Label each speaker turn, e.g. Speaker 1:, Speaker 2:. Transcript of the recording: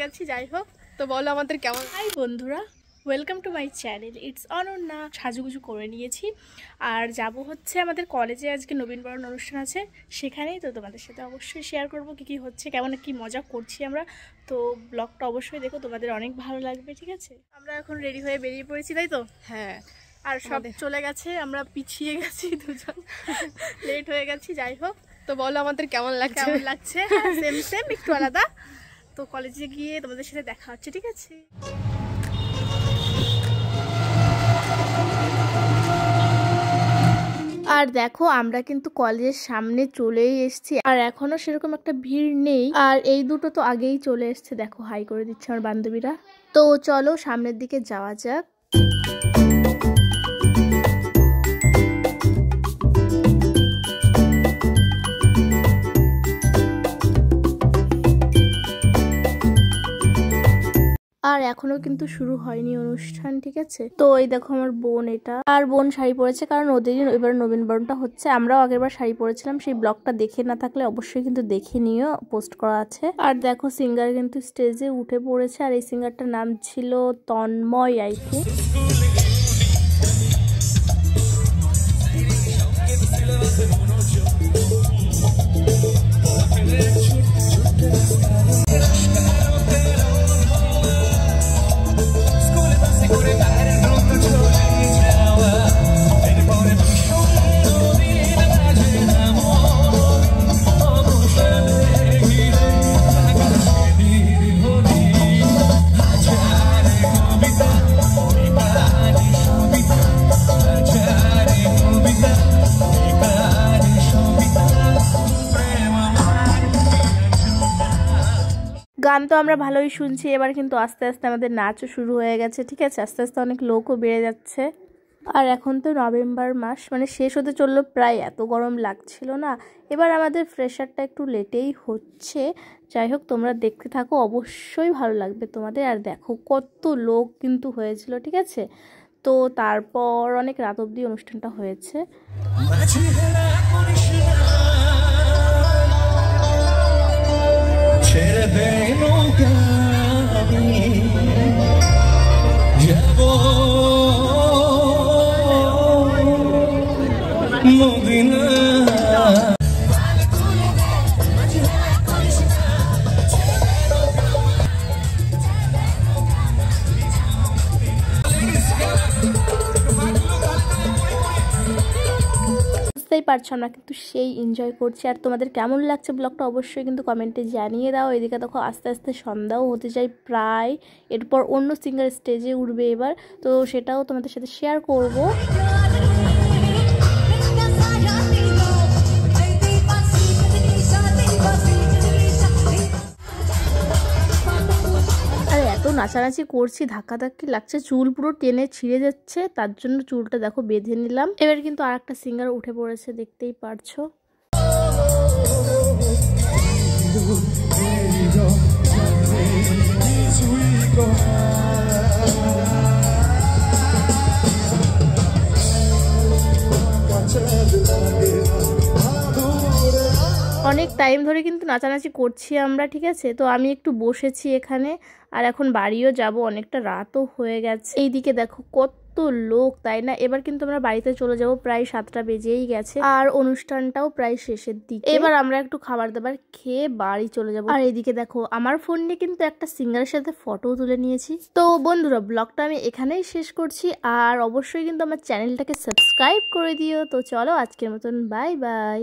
Speaker 1: গেছি, যাই হোক। তো বলো আমাদের কেমন। হাই বন্ধুরা, welcome to my channel, it's Ananya. সাজুগুজু করে নিয়েছি আর যাব হচ্ছে আমাদের কলেজে, আজকে নবীনবরণ অনুষ্ঠান আছে সেখানেই। তো তোমাদের সাথে অবশ্যই শেয়ার করবো কী কী হচ্ছে, কেমন কী মজা করছি আমরা। তো ব্লগটা অবশ্যই দেখো, তোমাদের অনেক ভালো লাগবে, ঠিক আছে। আমরা এখন রেডি হয়ে বেরিয়ে পড়েছি, তাই তো? হ্যাঁ। আর সব চলে গেছে, আমরা পিছিয়ে গেছি, দুজন লেট হয়ে গেছি, যাই হোক। তো বলো আমাদের কেমন লাগছে। কেমন লাগছে? সেম সেম, একটু আলাদা। তো কলেজে গিয়ে তোমাদের সাথে দেখা হচ্ছে, ঠিক আছে। আর দেখো আমরা কিন্তু কলেজের সামনে চলেই এসেছি, আর এখনো সেরকম একটা ভিড় নেই। আর এই দুটো তো আগেই চলে এসছে, দেখো হাই করে দিচ্ছে আমার বান্ধবীরা। তো চলো সামনের দিকে যাওয়া যাক। আর এখনো কিন্তু শুরু হয়নি অনুষ্ঠান, ঠিক আছে। তো এই দেখো আমার বোন, এটা আর বোন শাড়ি পরেছে, কারণ ওদেরই এবার নবীনবরণটা হচ্ছে। আমরাও আগেরবার শাড়ি পরেছিলাম, সেই ব্লগটা দেখে না থাকলে অবশ্যই কিন্তু দেখে নিও, পোস্ট করা আছে। আর দেখো সিঙ্গার কিন্তু স্টেজে উঠে পড়েছে, আর এই সিঙ্গারটার নাম ছিল তন্ময়, আই থিঙ্ক। গান তো আমরা ভালোই শুনছি, এবার কিন্তু আস্তে আস্তে আমাদের নাচও শুরু হয়ে গেছে, ঠিক আছে। আস্তে আস্তে অনেক লোকও বেড়ে যাচ্ছে। আর এখন তো নভেম্বর মাস, মানে শেষ হতে চললো প্রায়, এত গরম লাগছিল না। এবার আমাদের ফ্রেশারটা একটু লেটেই হচ্ছে, যাই হোক তোমরা দেখতে থাকো, অবশ্যই ভালো লাগবে তোমাদের। আর দেখো কত লোক কিন্তু হয়েছিল, ঠিক আছে। তো তারপর অনেক রাত অবধি অনুষ্ঠানটা হয়েছে। বুঝতেই পারছো আমরা কিন্তু সেই এনজয় করছি। আর তোমাদের কেমন লাগছে ব্লগটা অবশ্যই কিন্তু কমেন্টে জানিয়ে দাও। এদিকে দেখো আস্তে আস্তে সন্ধ্যাও হতে যায় প্রায়, এরপর অন্য সিঙ্গার স্টেজে উঠবে এবার, তো সেটাও তোমাদের সাথে শেয়ার করব। এত নাচানাচি করছি, ধাক্কাধাক্কি লাগছে, চুল পুরো টেনে ছিঁড়ে যাচ্ছে, তার জন্য চুলটা দেখো বেঁধে নিলাম। এবার কিন্তু আর একটা সিঙ্গার উঠে পড়েছে, দেখতেই পারছো। অনেক টাইম ধরে কিন্তু নাচানাচি করছি আমরা, ঠিক আছে। তো আমি একটু বসেছি এখানে, আর এখন বাড়িও যাব, অনেকটা রাতও হয়ে গেছে। এইদিকে দেখো কত লোক, তাই না। এবার কিন্তু আমরা বাড়িতে চলে যাব, প্রায় 7টা বেজেই গেছে, আর অনুষ্ঠানটাও প্রায় শেষের দিকে। এবার আমরা একটু খাবার দাবার খেয়ে বাড়ি চলে যাব। আর এইদিকে দেখো আমার ফোন নিয়ে কিন্তু একটা সিঙ্গারের সাথে ফটো তুলে নিয়েছি। তো বন্ধুরা ব্লগটা আমি এখানেই শেষ করছি, আর অবশ্যই কিন্তু আমার চ্যানেলটাকে সাবস্ক্রাইব করে দিও। তো চলো আজকের মতন বাই বাই।